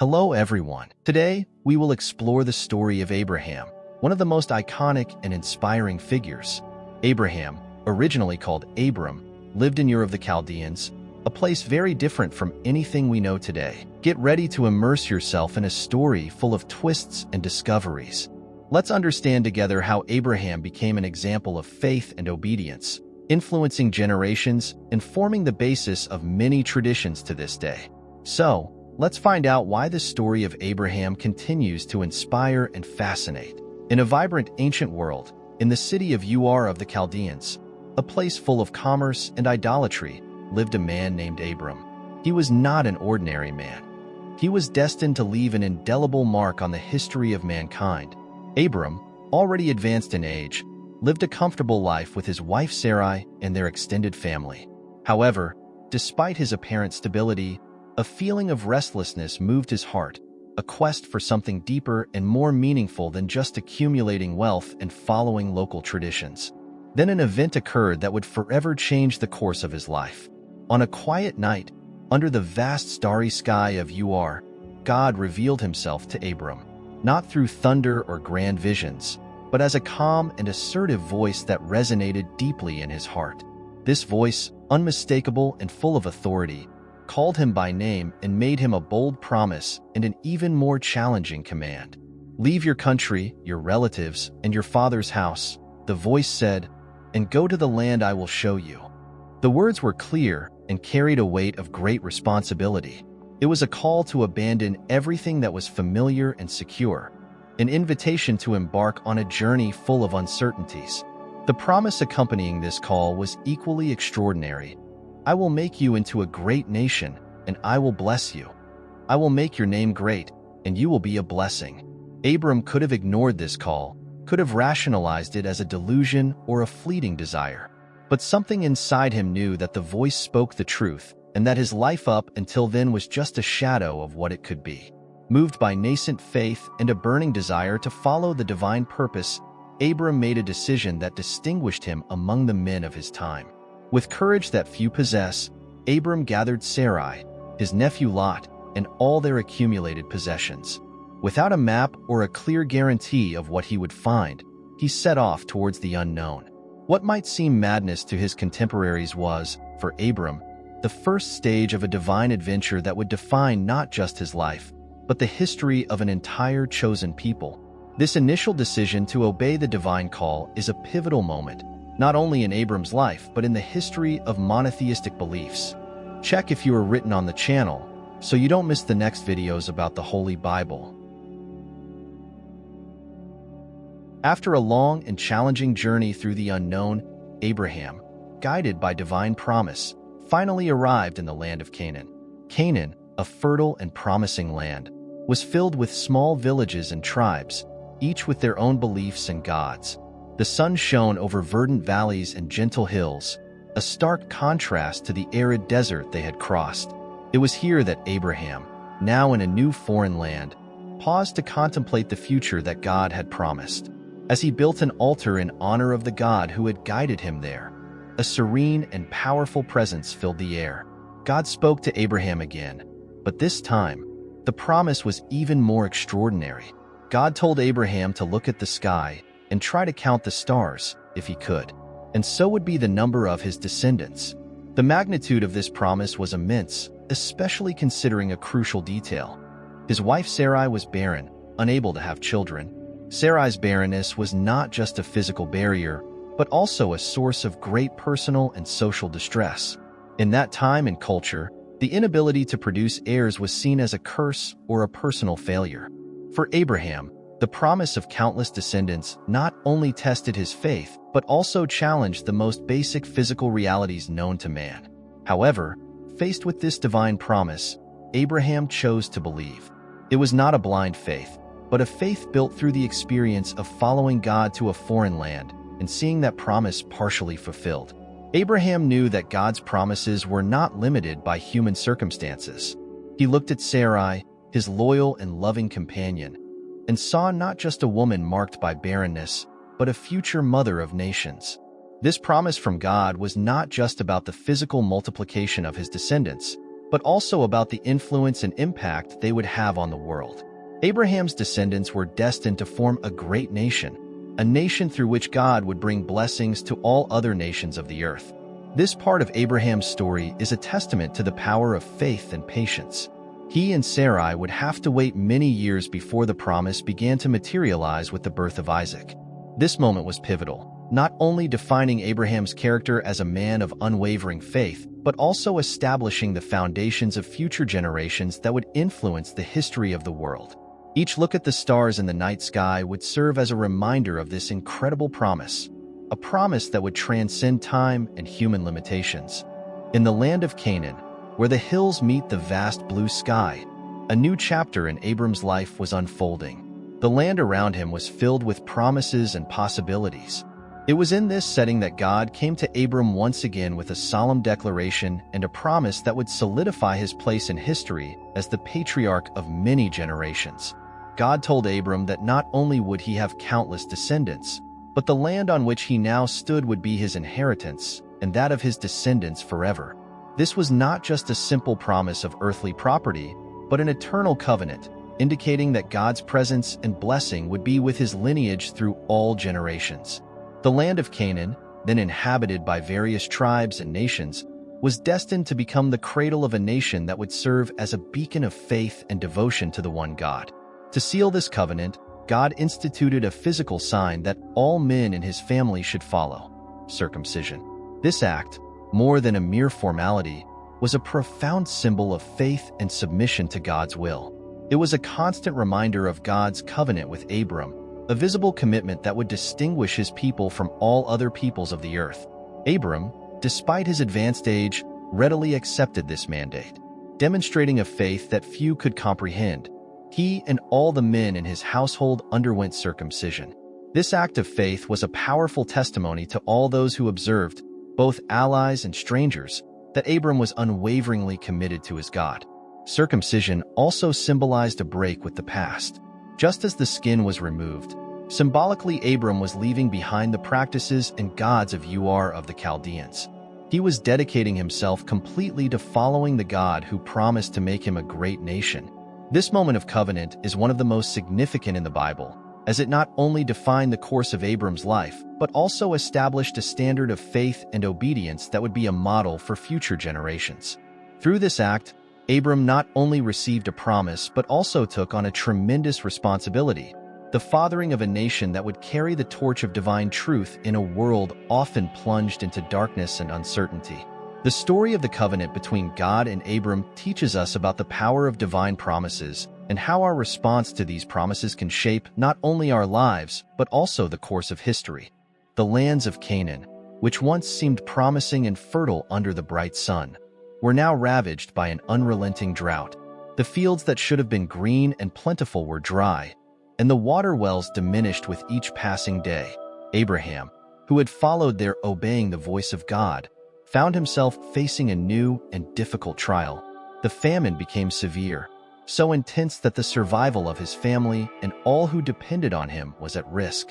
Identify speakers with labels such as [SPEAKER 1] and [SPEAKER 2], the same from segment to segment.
[SPEAKER 1] Hello everyone. Today, we will explore the story of Abraham, one of the most iconic and inspiring figures. Abraham, originally called Abram, lived in Ur of the Chaldeans, a place very different from anything we know today. Get ready to immerse yourself in a story full of twists and discoveries. Let's understand together how Abraham became an example of faith and obedience, influencing generations and forming the basis of many traditions to this day. So, let's find out why the story of Abraham continues to inspire and fascinate. In a vibrant ancient world, in the city of Ur of the Chaldeans, a place full of commerce and idolatry, lived a man named Abram. He was not an ordinary man. He was destined to leave an indelible mark on the history of mankind. Abram, already advanced in age, lived a comfortable life with his wife Sarai and their extended family. However, despite his apparent stability, a feeling of restlessness moved his heart, a quest for something deeper and more meaningful than just accumulating wealth and following local traditions. Then an event occurred that would forever change the course of his life. On a quiet night, under the vast starry sky of Ur, God revealed himself to Abram, not through thunder or grand visions, but as a calm and assertive voice that resonated deeply in his heart. This voice, unmistakable and full of authority, called him by name and made him a bold promise and an even more challenging command. "Leave your country, your relatives, and your father's house," the voice said, "and go to the land I will show you." The words were clear and carried a weight of great responsibility. It was a call to abandon everything that was familiar and secure, an invitation to embark on a journey full of uncertainties. The promise accompanying this call was equally extraordinary. "I will make you into a great nation, and I will bless you. I will make your name great, and you will be a blessing." Abram could have ignored this call, could have rationalized it as a delusion or a fleeting desire. But something inside him knew that the voice spoke the truth, and that his life up until then was just a shadow of what it could be. Moved by nascent faith and a burning desire to follow the divine purpose, Abram made a decision that distinguished him among the men of his time. With courage that few possess, Abram gathered Sarai, his nephew Lot, and all their accumulated possessions. Without a map or a clear guarantee of what he would find, he set off towards the unknown. What might seem madness to his contemporaries was, for Abram, the first stage of a divine adventure that would define not just his life, but the history of an entire chosen people. This initial decision to obey the divine call is a pivotal moment, not only in Abram's life, but in the history of monotheistic beliefs. Check if you are written on the channel, so you don't miss the next videos about the Holy Bible. After a long and challenging journey through the unknown, Abraham, guided by divine promise, finally arrived in the land of Canaan. Canaan, a fertile and promising land, was filled with small villages and tribes, each with their own beliefs and gods. The sun shone over verdant valleys and gentle hills, a stark contrast to the arid desert they had crossed. It was here that Abraham, now in a new foreign land, paused to contemplate the future that God had promised. As he built an altar in honor of the God who had guided him there, a serene and powerful presence filled the air. God spoke to Abraham again, but this time, the promise was even more extraordinary. God told Abraham to look at the sky and try to count the stars, if he could, and so would be the number of his descendants. The magnitude of this promise was immense, especially considering a crucial detail. His wife Sarai was barren, unable to have children. Sarai's barrenness was not just a physical barrier, but also a source of great personal and social distress. In that time and culture, the inability to produce heirs was seen as a curse or a personal failure. For Abraham, the promise of countless descendants not only tested his faith, but also challenged the most basic physical realities known to man. However, faced with this divine promise, Abraham chose to believe. It was not a blind faith, but a faith built through the experience of following God to a foreign land and seeing that promise partially fulfilled. Abraham knew that God's promises were not limited by human circumstances. He looked at Sarai, his loyal and loving companion, and saw not just a woman marked by barrenness, but a future mother of nations. This promise from God was not just about the physical multiplication of his descendants. but also about the influence and impact they would have on the world. Abraham's descendants were destined to form a great nation, a nation through which God would bring blessings to all other nations of the earth. This part of Abraham's story is a testament to the power of faith and patience. He and Sarai would have to wait many years before the promise began to materialize with the birth of Isaac. This moment was pivotal, not only defining Abraham's character as a man of unwavering faith, but also establishing the foundations of future generations that would influence the history of the world. Each look at the stars in the night sky would serve as a reminder of this incredible promise, a promise that would transcend time and human limitations. In the land of Canaan, where the hills meet the vast blue sky, a new chapter in Abram's life was unfolding. The land around him was filled with promises and possibilities. It was in this setting that God came to Abram once again with a solemn declaration and a promise that would solidify his place in history as the patriarch of many generations. God told Abram that not only would he have countless descendants, but the land on which he now stood would be his inheritance and that of his descendants forever. This was not just a simple promise of earthly property, but an eternal covenant, indicating that God's presence and blessing would be with his lineage through all generations. The land of Canaan, then inhabited by various tribes and nations, was destined to become the cradle of a nation that would serve as a beacon of faith and devotion to the one God. To seal this covenant, God instituted a physical sign that all men in his family should follow: circumcision. This act, more than a mere formality, was a profound symbol of faith and submission to God's will. It was a constant reminder of God's covenant with Abram, a visible commitment that would distinguish his people from all other peoples of the earth. Abram, despite his advanced age, readily accepted this mandate, demonstrating a faith that few could comprehend. He and all the men in his household underwent circumcision. This act of faith was a powerful testimony to all those who observed, both allies and strangers, that Abram was unwaveringly committed to his God. Circumcision also symbolized a break with the past. Just as the skin was removed, symbolically Abram was leaving behind the practices and gods of Ur of the Chaldeans. He was dedicating himself completely to following the God who promised to make him a great nation. This moment of covenant is one of the most significant in the Bible, as it not only defined the course of Abram's life, but also established a standard of faith and obedience that would be a model for future generations. Through this act, Abram not only received a promise but also took on a tremendous responsibility: the fathering of a nation that would carry the torch of divine truth in a world often plunged into darkness and uncertainty. The story of the covenant between God and Abram teaches us about the power of divine promises and how our response to these promises can shape not only our lives but also the course of history. The lands of Canaan, which once seemed promising and fertile under the bright sun, were now ravaged by an unrelenting drought. The fields that should have been green and plentiful were dry, and the water wells diminished with each passing day. Abraham, who had followed their obeying the voice of God, found himself facing a new and difficult trial. The famine became severe, so intense that the survival of his family and all who depended on him was at risk.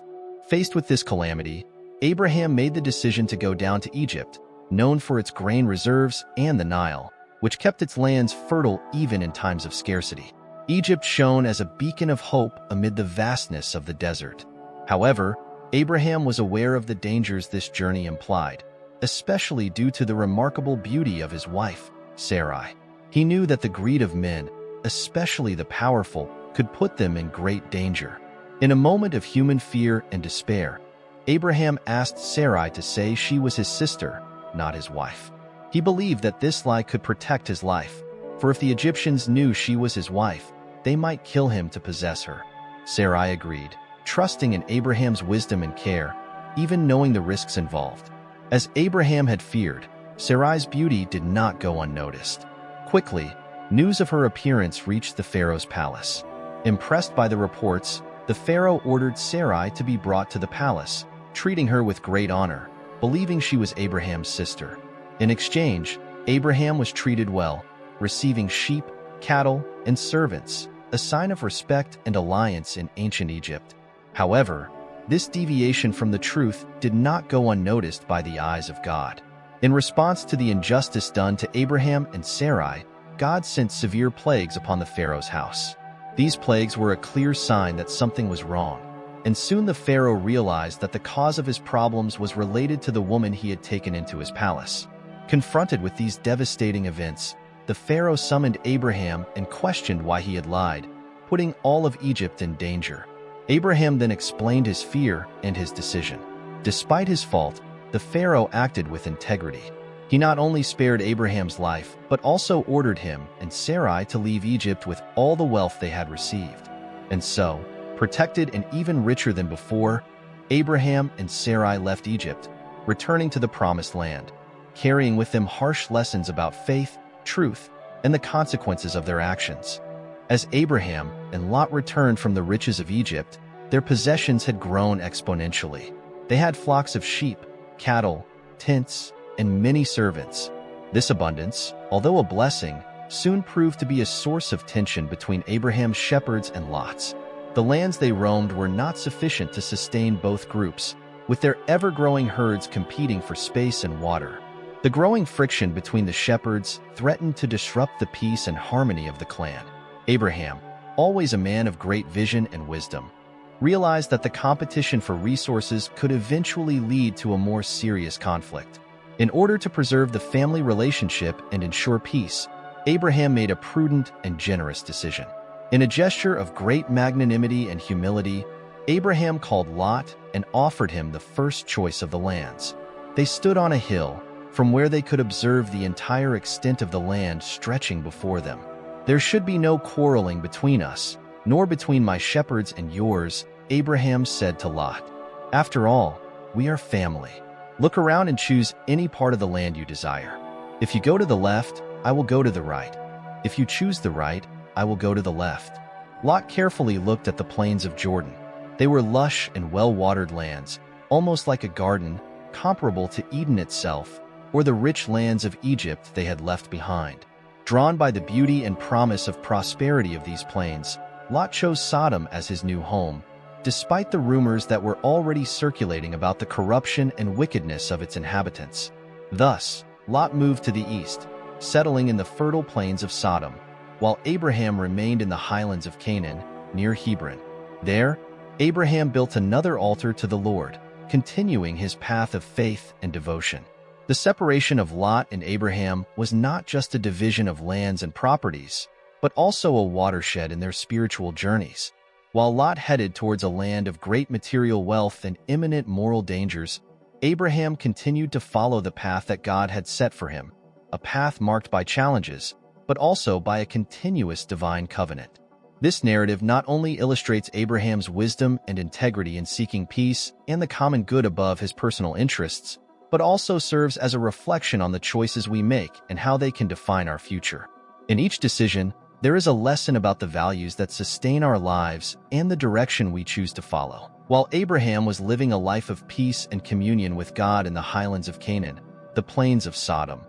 [SPEAKER 1] Faced with this calamity, Abraham made the decision to go down to Egypt, known for its grain reserves, and the Nile, which kept its lands fertile even in times of scarcity. Egypt shone as a beacon of hope amid the vastness of the desert. However, Abraham was aware of the dangers this journey implied, especially due to the remarkable beauty of his wife, Sarai. He knew that the greed of men, especially the powerful, could put them in great danger. In a moment of human fear and despair, Abraham asked Sarai to say she was his sister, not his wife. He believed that this lie could protect his life, for if the Egyptians knew she was his wife, they might kill him to possess her. Sarai agreed, trusting in Abraham's wisdom and care, even knowing the risks involved. As Abraham had feared, Sarai's beauty did not go unnoticed. Quickly, news of her appearance reached the pharaoh's palace. Impressed by the reports, the pharaoh ordered Sarai to be brought to the palace, treating her with great honor, believing she was Abraham's sister. In exchange, Abraham was treated well, receiving sheep, cattle, and servants, a sign of respect and alliance in ancient Egypt. However, this deviation from the truth did not go unnoticed by the eyes of God. In response to the injustice done to Abraham and Sarai, God sent severe plagues upon the Pharaoh's house. These plagues were a clear sign that something was wrong, and soon the Pharaoh realized that the cause of his problems was related to the woman he had taken into his palace. Confronted with these devastating events, the Pharaoh summoned Abraham and questioned why he had lied, putting all of Egypt in danger. Abraham then explained his fear and his decision. Despite his fault, the Pharaoh acted with integrity. He not only spared Abraham's life, but also ordered him and Sarai to leave Egypt with all the wealth they had received. And so, protected and even richer than before, Abraham and Sarai left Egypt, returning to the Promised Land, carrying with them harsh lessons about faith, truth, and the consequences of their actions. As Abraham and Lot returned from the riches of Egypt, their possessions had grown exponentially. They had flocks of sheep, cattle, tents, and many servants. This abundance, although a blessing, soon proved to be a source of tension between Abraham's shepherds and Lot's. The lands they roamed were not sufficient to sustain both groups, with their ever-growing herds competing for space and water. The growing friction between the shepherds threatened to disrupt the peace and harmony of the clan. Abraham, always a man of great vision and wisdom, realized that the competition for resources could eventually lead to a more serious conflict. In order to preserve the family relationship and ensure peace, Abraham made a prudent and generous decision. In a gesture of great magnanimity and humility, Abraham called Lot and offered him the first choice of the lands. They stood on a hill, from where they could observe the entire extent of the land stretching before them. "There should be no quarreling between us, nor between my shepherds and yours," Abraham said to Lot. "After all, we are family. Look around and choose any part of the land you desire. If you go to the left, I will go to the right. If you choose the right, I will go to the left." Lot carefully looked at the plains of Jordan. They were lush and well-watered lands, almost like a garden, comparable to Eden itself, or the rich lands of Egypt they had left behind. Drawn by the beauty and promise of prosperity of these plains, Lot chose Sodom as his new home, despite the rumors that were already circulating about the corruption and wickedness of its inhabitants. Thus, Lot moved to the east, settling in the fertile plains of Sodom, while Abraham remained in the highlands of Canaan, near Hebron. There, Abraham built another altar to the Lord, continuing his path of faith and devotion. The separation of Lot and Abraham was not just a division of lands and properties, but also a watershed in their spiritual journeys. While Lot headed towards a land of great material wealth and imminent moral dangers, Abraham continued to follow the path that God had set for him, a path marked by challenges, but also by a continuous divine covenant. This narrative not only illustrates Abraham's wisdom and integrity in seeking peace and the common good above his personal interests, but also serves as a reflection on the choices we make and how they can define our future. In each decision, there is a lesson about the values that sustain our lives and the direction we choose to follow. While Abraham was living a life of peace and communion with God in the highlands of Canaan, the plains of Sodom,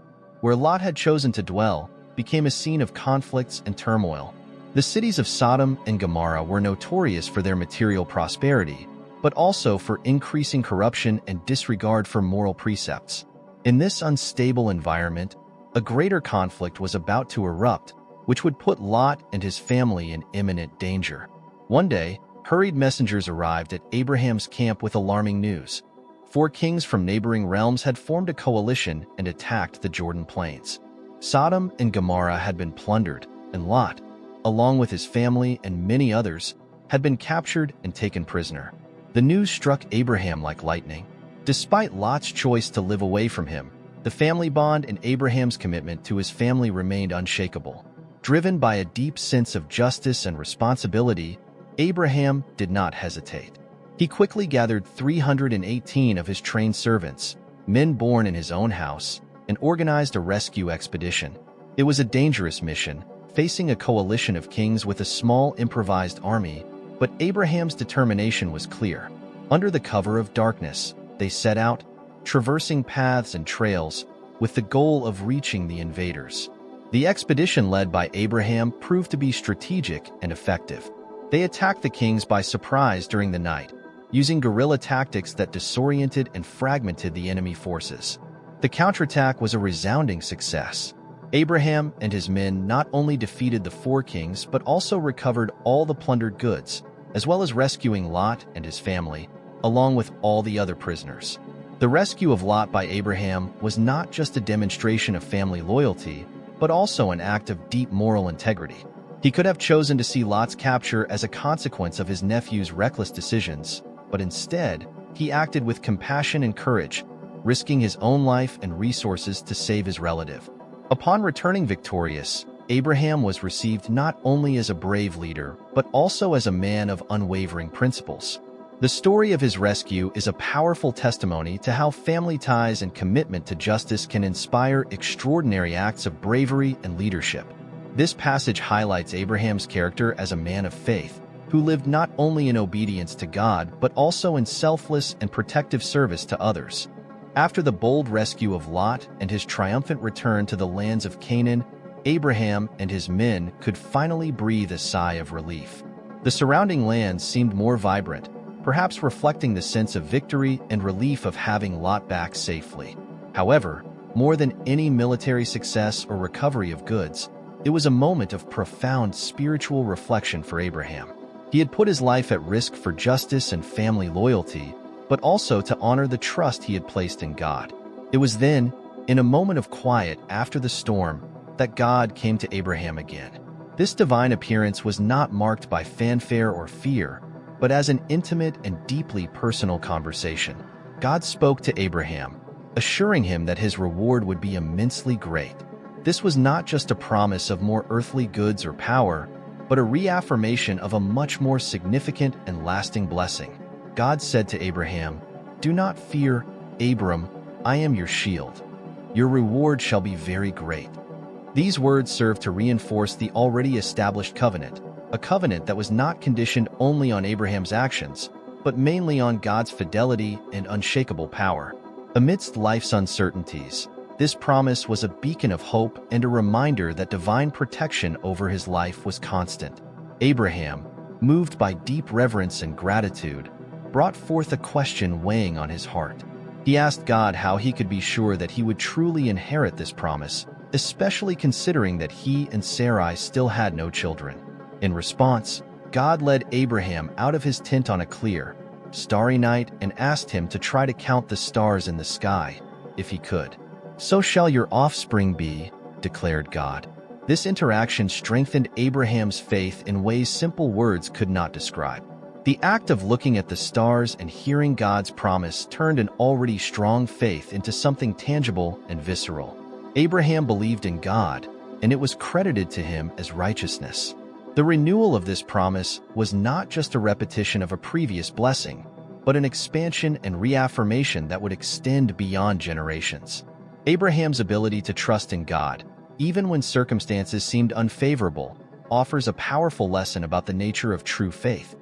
[SPEAKER 1] where Lot had chosen to dwell, became a scene of conflicts and turmoil. The cities of Sodom and Gomorrah were notorious for their material prosperity, but also for increasing corruption and disregard for moral precepts. In this unstable environment, a greater conflict was about to erupt, which would put Lot and his family in imminent danger. One day, hurried messengers arrived at Abraham's camp with alarming news. 4 kings from neighboring realms had formed a coalition and attacked the Jordan plains. Sodom and Gomorrah had been plundered, and Lot, along with his family and many others, had been captured and taken prisoner. The news struck Abraham like lightning. Despite Lot's choice to live away from him, the family bond and Abraham's commitment to his family remained unshakable. Driven by a deep sense of justice and responsibility, Abraham did not hesitate. He quickly gathered 318 of his trained servants, men born in his own house, and organized a rescue expedition. It was a dangerous mission, facing a coalition of kings with a small improvised army, but Abraham's determination was clear. Under the cover of darkness, they set out, traversing paths and trails, with the goal of reaching the invaders. The expedition led by Abraham proved to be strategic and effective. They attacked the kings by surprise during the night, using guerrilla tactics that disoriented and fragmented the enemy forces. The counterattack was a resounding success. Abraham and his men not only defeated the four kings but also recovered all the plundered goods, as well as rescuing Lot and his family, along with all the other prisoners. The rescue of Lot by Abraham was not just a demonstration of family loyalty, but also an act of deep moral integrity. He could have chosen to see Lot's capture as a consequence of his nephew's reckless decisions, but instead, he acted with compassion and courage, risking his own life and resources to save his relative. Upon returning victorious, Abraham was received not only as a brave leader, but also as a man of unwavering principles. The story of his rescue is a powerful testimony to how family ties and commitment to justice can inspire extraordinary acts of bravery and leadership. This passage highlights Abraham's character as a man of faith, who lived not only in obedience to God but also in selfless and protective service to others. After the bold rescue of Lot and his triumphant return to the lands of Canaan, Abraham and his men could finally breathe a sigh of relief. The surrounding lands seemed more vibrant, perhaps reflecting the sense of victory and relief of having Lot back safely. However, more than any military success or recovery of goods, it was a moment of profound spiritual reflection for Abraham. He had put his life at risk for justice and family loyalty, but also to honor the trust he had placed in God. It was then, in a moment of quiet after the storm, that God came to Abraham again. This divine appearance was not marked by fanfare or fear, but as an intimate and deeply personal conversation. God spoke to Abraham, assuring him that his reward would be immensely great. This was not just a promise of more earthly goods or power, but a reaffirmation of a much more significant and lasting blessing. God said to Abraham, "Do not fear, Abram, I am your shield. Your reward shall be very great." These words serve to reinforce the already established covenant, a covenant that was not conditioned only on Abraham's actions, but mainly on God's fidelity and unshakable power. Amidst life's uncertainties, this promise was a beacon of hope and a reminder that divine protection over his life was constant. Abraham, moved by deep reverence and gratitude, brought forth a question weighing on his heart. He asked God how he could be sure that he would truly inherit this promise, especially considering that he and Sarai still had no children. In response, God led Abraham out of his tent on a clear, starry night and asked him to try to count the stars in the sky, if he could. "So shall your offspring be," declared God. This interaction strengthened Abraham's faith in ways simple words could not describe. The act of looking at the stars and hearing God's promise turned an already strong faith into something tangible and visceral. Abraham believed in God, and it was credited to him as righteousness. The renewal of this promise was not just a repetition of a previous blessing, but an expansion and reaffirmation that would extend beyond generations. Abraham's ability to trust in God, even when circumstances seemed unfavorable, offers a powerful lesson about the nature of true faith.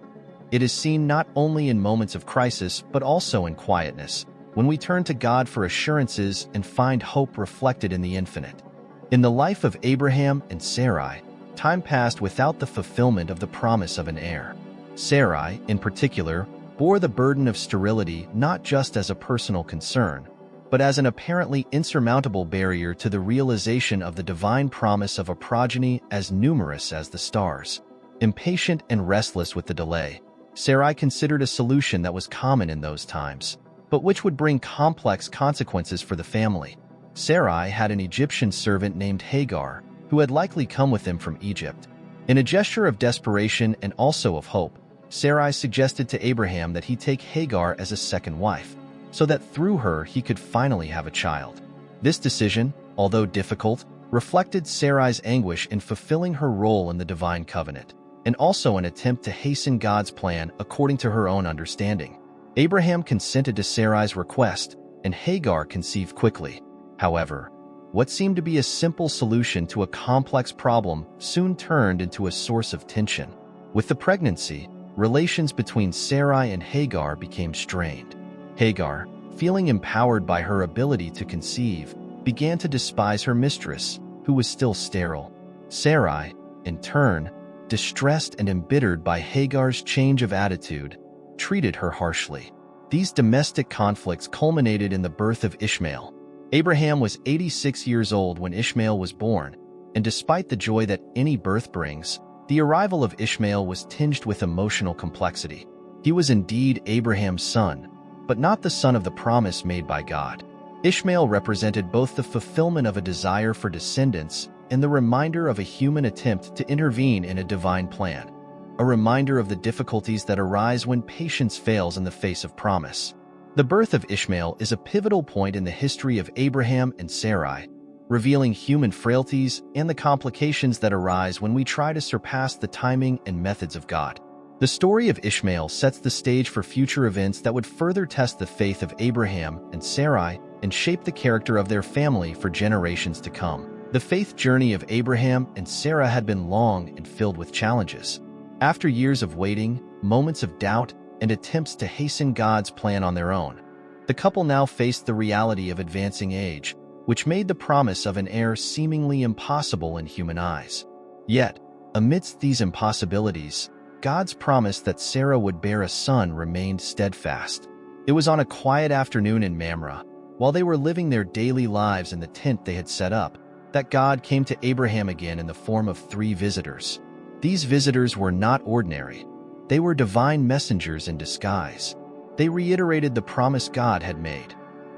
[SPEAKER 1] It is seen not only in moments of crisis, but also in quietness, when we turn to God for assurances and find hope reflected in the infinite. In the life of Abraham and Sarai, time passed without the fulfillment of the promise of an heir. Sarai, in particular, bore the burden of sterility not just as a personal concern, but as an apparently insurmountable barrier to the realization of the divine promise of a progeny as numerous as the stars. Impatient and restless with the delay, Sarai considered a solution that was common in those times, but which would bring complex consequences for the family. Sarai had an Egyptian servant named Hagar, who had likely come with them from Egypt. In a gesture of desperation and also of hope, Sarai suggested to Abraham that he take Hagar as a second wife, so that through her he could finally have a child. This decision, although difficult, reflected Sarai's anguish in fulfilling her role in the divine covenant, and also an attempt to hasten God's plan according to her own understanding. Abraham consented to Sarai's request, and Hagar conceived quickly. However, what seemed to be a simple solution to a complex problem soon turned into a source of tension. With the pregnancy, relations between Sarai and Hagar became strained. Hagar, feeling empowered by her ability to conceive, began to despise her mistress, who was still sterile. Sarai, in turn, distressed and embittered by Hagar's change of attitude, treated her harshly. These domestic conflicts culminated in the birth of Ishmael, Abraham was 86 years old when Ishmael was born, and despite the joy that any birth brings, the arrival of Ishmael was tinged with emotional complexity. He was indeed Abraham's son, but not the son of the promise made by God. Ishmael represented both the fulfillment of a desire for descendants and the reminder of a human attempt to intervene in a divine plan, a reminder of the difficulties that arise when patience fails in the face of promise. The birth of Ishmael is a pivotal point in the history of Abraham and Sarai, revealing human frailties and the complications that arise when we try to surpass the timing and methods of God. The story of Ishmael sets the stage for future events that would further test the faith of Abraham and Sarai and shape the character of their family for generations to come. The faith journey of Abraham and Sarah had been long and filled with challenges. After years of waiting, moments of doubt, and attempts to hasten God's plan on their own, the couple now faced the reality of advancing age, which made the promise of an heir seemingly impossible in human eyes. Yet, amidst these impossibilities, God's promise that Sarah would bear a son remained steadfast. It was on a quiet afternoon in Mamre, while they were living their daily lives in the tent they had set up, that God came to Abraham again in the form of 3 visitors. These visitors were not ordinary. They were divine messengers in disguise. They reiterated the promise God had made.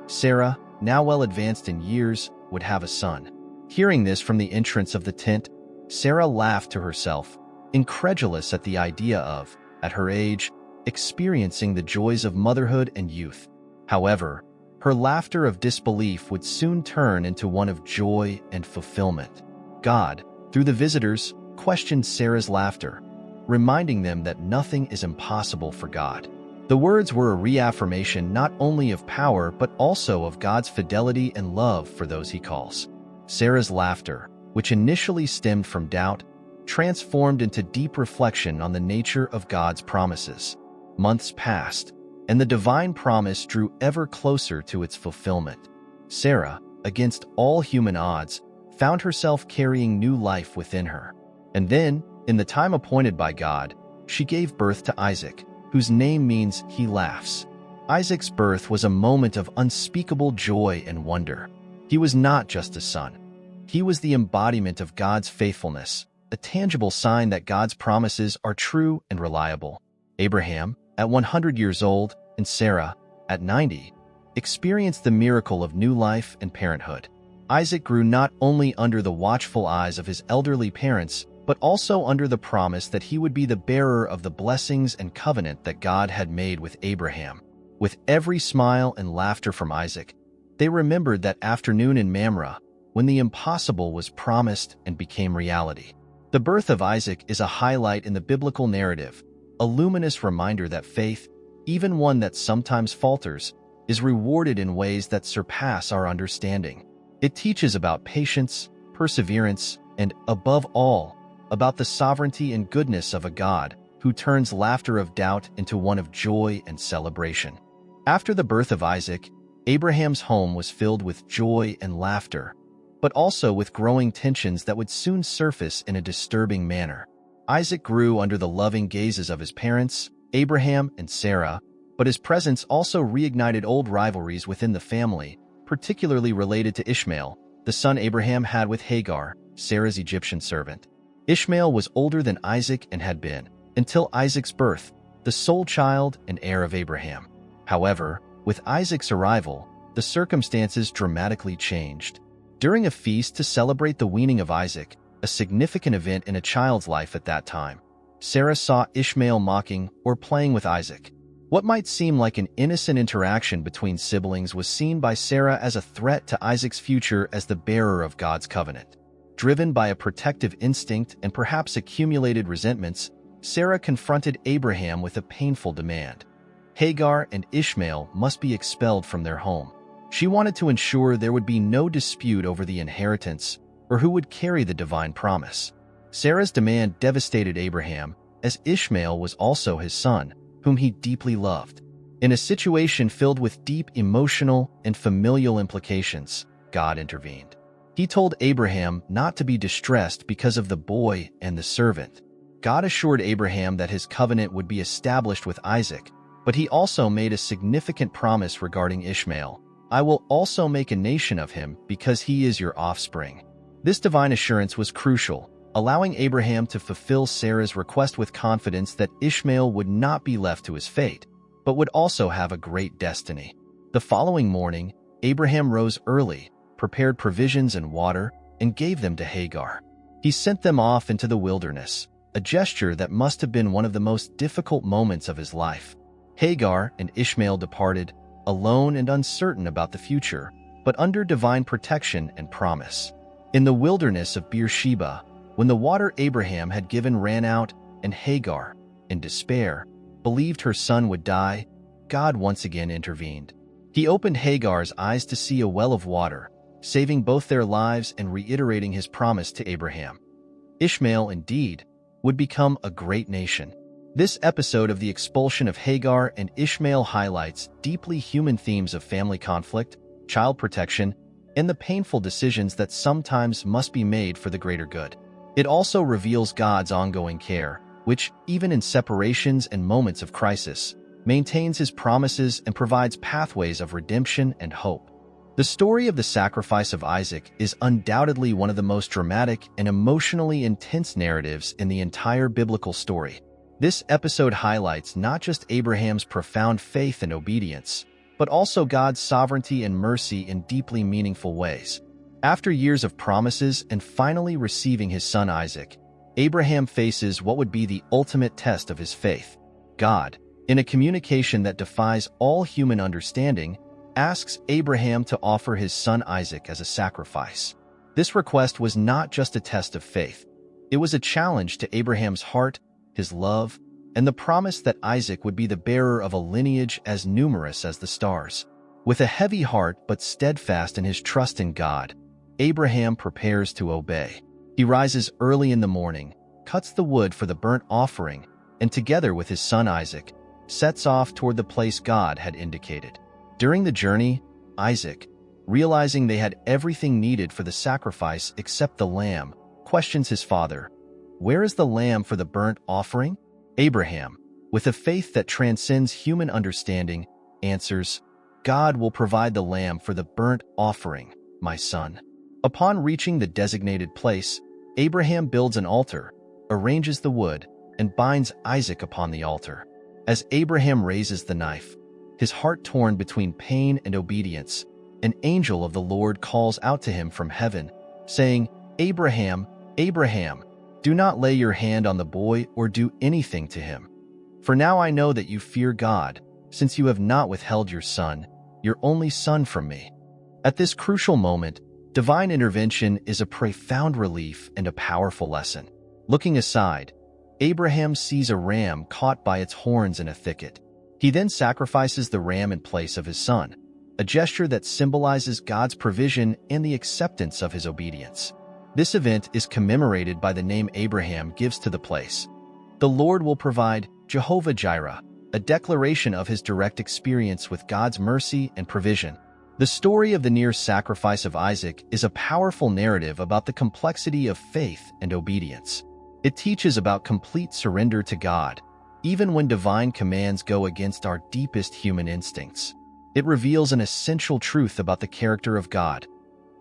[SPEAKER 1] Sarah, now well advanced in years, would have a son. Hearing this from the entrance of the tent, Sarah laughed to herself, incredulous at the idea of, at her age, experiencing the joys of motherhood and youth. However, her laughter of disbelief would soon turn into one of joy and fulfillment. God, through the visitors, questioned Sarah's laughter, reminding them that nothing is impossible for God. The words were a reaffirmation not only of power but also of God's fidelity and love for those he calls. Sarah's laughter, which initially stemmed from doubt, transformed into deep reflection on the nature of God's promises. Months passed, and the divine promise drew ever closer to its fulfillment. Sarah, against all human odds, found herself carrying new life within her. And then, in the time appointed by God, she gave birth to Isaac, whose name means he laughs. Isaac's birth was a moment of unspeakable joy and wonder. He was not just a son. He was the embodiment of God's faithfulness, a tangible sign that God's promises are true and reliable. Abraham, at 100 years old, and Sarah, at 90, experienced the miracle of new life and parenthood. Isaac grew not only under the watchful eyes of his elderly parents, but also under the promise that he would be the bearer of the blessings and covenant that God had made with Abraham. With every smile and laughter from Isaac, they remembered that afternoon in Mamre, when the impossible was promised and became reality. The birth of Isaac is a highlight in the biblical narrative, a luminous reminder that faith, even one that sometimes falters, is rewarded in ways that surpass our understanding. It teaches about patience, perseverance, and, above all, about the sovereignty and goodness of a God who turns laughter of doubt into one of joy and celebration. After the birth of Isaac, Abraham's home was filled with joy and laughter, but also with growing tensions that would soon surface in a disturbing manner. Isaac grew under the loving gazes of his parents, Abraham and Sarah, but his presence also reignited old rivalries within the family, particularly related to Ishmael, the son Abraham had with Hagar, Sarah's Egyptian servant. Ishmael was older than Isaac and had been, until Isaac's birth, the sole child and heir of Abraham. However, with Isaac's arrival, the circumstances dramatically changed. During a feast to celebrate the weaning of Isaac, a significant event in a child's life at that time, Sarah saw Ishmael mocking or playing with Isaac. What might seem like an innocent interaction between siblings was seen by Sarah as a threat to Isaac's future as the bearer of God's covenant. Driven by a protective instinct and perhaps accumulated resentments, Sarah confronted Abraham with a painful demand. Hagar and Ishmael must be expelled from their home. She wanted to ensure there would be no dispute over the inheritance or who would carry the divine promise. Sarah's demand devastated Abraham, as Ishmael was also his son, whom he deeply loved. In a situation filled with deep emotional and familial implications, God intervened. He told Abraham not to be distressed because of the boy and the servant. God assured Abraham that his covenant would be established with Isaac, but he also made a significant promise regarding Ishmael, I will also make a nation of him because he is your offspring. This divine assurance was crucial, allowing Abraham to fulfill Sarah's request with confidence that Ishmael would not be left to his fate, but would also have a great destiny. The following morning, Abraham rose early, prepared provisions and water, and gave them to Hagar. He sent them off into the wilderness, a gesture that must have been one of the most difficult moments of his life. Hagar and Ishmael departed, alone and uncertain about the future, but under divine protection and promise. In the wilderness of Beersheba, when the water Abraham had given ran out, and Hagar, in despair, believed her son would die, God once again intervened. He opened Hagar's eyes to see a well of water, saving both their lives and reiterating his promise to Abraham. Ishmael, indeed, would become a great nation. This episode of the expulsion of Hagar and Ishmael highlights deeply human themes of family conflict, child protection, and the painful decisions that sometimes must be made for the greater good. It also reveals God's ongoing care, which, even in separations and moments of crisis, maintains his promises and provides pathways of redemption and hope. The story of the sacrifice of Isaac is undoubtedly one of the most dramatic and emotionally intense narratives in the entire biblical story. This episode highlights not just Abraham's profound faith and obedience, but also God's sovereignty and mercy in deeply meaningful ways. After years of promises and finally receiving his son Isaac, Abraham faces what would be the ultimate test of his faith. God, in a communication that defies all human understanding, asks Abraham to offer his son Isaac as a sacrifice. This request was not just a test of faith. It was a challenge to Abraham's heart, his love, and the promise that Isaac would be the bearer of a lineage as numerous as the stars. With a heavy heart but steadfast in his trust in God, Abraham prepares to obey. He rises early in the morning, cuts the wood for the burnt offering, and together with his son Isaac, sets off toward the place God had indicated. During the journey, Isaac, realizing they had everything needed for the sacrifice except the lamb, questions his father, "Where is the lamb for the burnt offering?" Abraham, with a faith that transcends human understanding, answers, "God will provide the lamb for the burnt offering, my son." Upon reaching the designated place, Abraham builds an altar, arranges the wood, and binds Isaac upon the altar. As Abraham raises the knife, his heart torn between pain and obedience, an angel of the Lord calls out to him from heaven, saying, "Abraham, Abraham, do not lay your hand on the boy or do anything to him. For now I know that you fear God, since you have not withheld your son, your only son, from me." At this crucial moment, divine intervention is a profound relief and a powerful lesson. Looking aside, Abraham sees a ram caught by its horns in a thicket. He then sacrifices the ram in place of his son, a gesture that symbolizes God's provision and the acceptance of his obedience. This event is commemorated by the name Abraham gives to the place. The Lord will provide, Jehovah Jireh, a declaration of his direct experience with God's mercy and provision. The story of the near sacrifice of Isaac is a powerful narrative about the complexity of faith and obedience. It teaches about complete surrender to God, even when divine commands go against our deepest human instincts. It reveals an essential truth about the character of God.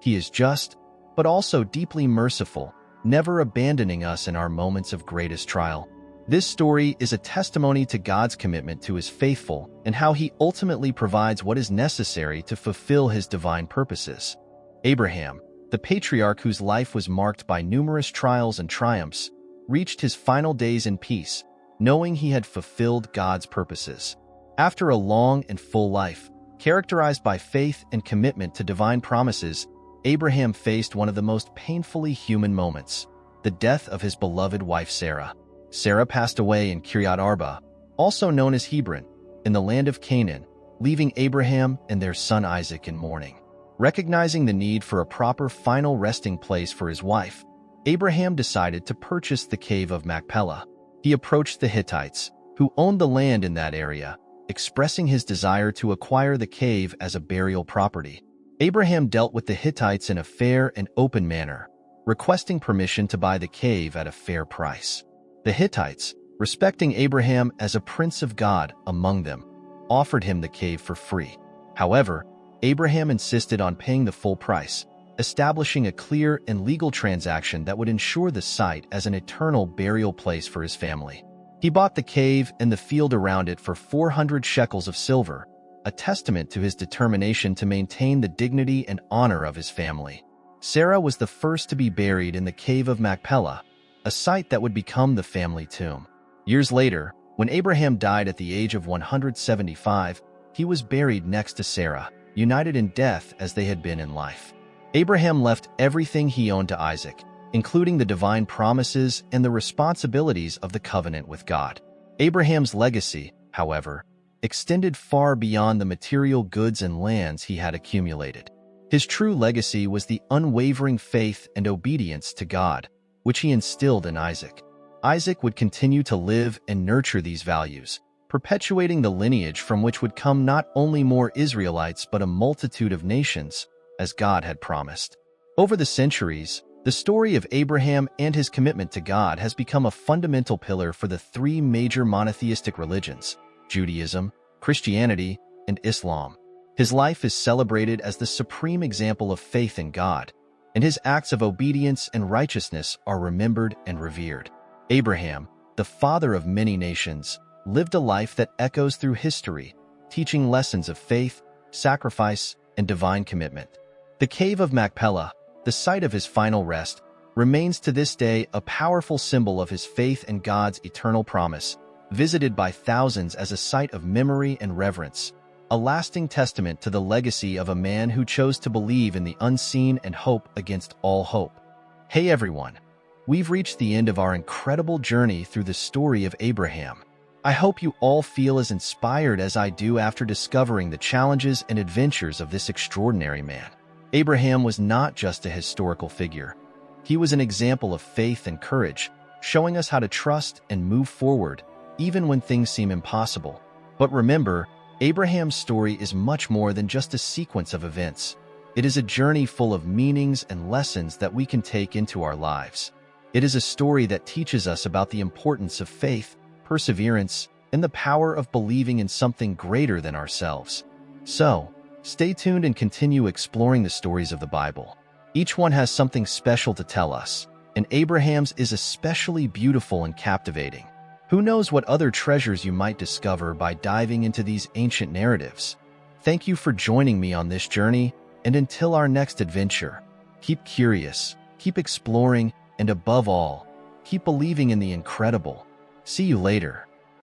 [SPEAKER 1] He is just, but also deeply merciful, never abandoning us in our moments of greatest trial. This story is a testimony to God's commitment to his faithful and how he ultimately provides what is necessary to fulfill his divine purposes. Abraham, the patriarch whose life was marked by numerous trials and triumphs, reached his final days in peace, knowing he had fulfilled God's purposes. After a long and full life, characterized by faith and commitment to divine promises, Abraham faced one of the most painfully human moments, the death of his beloved wife Sarah. Sarah passed away in Kiryat Arba, also known as Hebron, in the land of Canaan, leaving Abraham and their son Isaac in mourning. Recognizing the need for a proper final resting place for his wife, Abraham decided to purchase the cave of Machpelah. He approached the Hittites, who owned the land in that area, expressing his desire to acquire the cave as a burial property. Abraham dealt with the Hittites in a fair and open manner, requesting permission to buy the cave at a fair price. The Hittites, respecting Abraham as a prince of God among them, offered him the cave for free. However, Abraham insisted on paying the full price, establishing a clear and legal transaction that would ensure the site as an eternal burial place for his family. He bought the cave and the field around it for 400 shekels of silver, a testament to his determination to maintain the dignity and honor of his family. Sarah was the first to be buried in the cave of Machpelah, a site that would become the family tomb. Years later, when Abraham died at the age of 175, he was buried next to Sarah, united in death as they had been in life. Abraham left everything he owned to Isaac, including the divine promises and the responsibilities of the covenant with God. Abraham's legacy, however, extended far beyond the material goods and lands he had accumulated. His true legacy was the unwavering faith and obedience to God, which he instilled in Isaac. Isaac would continue to live and nurture these values, perpetuating the lineage from which would come not only more Israelites but a multitude of nations, as God had promised. Over the centuries, the story of Abraham and his commitment to God has become a fundamental pillar for the three major monotheistic religions, Judaism, Christianity, and Islam. His life is celebrated as the supreme example of faith in God, and his acts of obedience and righteousness are remembered and revered. Abraham, the father of many nations, lived a life that echoes through history, teaching lessons of faith, sacrifice, and divine commitment. The Cave of Machpelah, the site of his final rest, remains to this day a powerful symbol of his faith and God's eternal promise, visited by thousands as a site of memory and reverence, a lasting testament to the legacy of a man who chose to believe in the unseen and hope against all hope. Hey everyone, we've reached the end of our incredible journey through the story of Abraham. I hope you all feel as inspired as I do after discovering the challenges and adventures of this extraordinary man. Abraham was not just a historical figure. He was an example of faith and courage, showing us how to trust and move forward, even when things seem impossible. But remember, Abraham's story is much more than just a sequence of events. It is a journey full of meanings and lessons that we can take into our lives. It is a story that teaches us about the importance of faith, perseverance, and the power of believing in something greater than ourselves. So, stay tuned and continue exploring the stories of the Bible. Each one has something special to tell us, and Abraham's is especially beautiful and captivating. Who knows what other treasures you might discover by diving into these ancient narratives? Thank you for joining me on this journey, and until our next adventure, keep curious, keep exploring, and above all, keep believing in the incredible. See you later.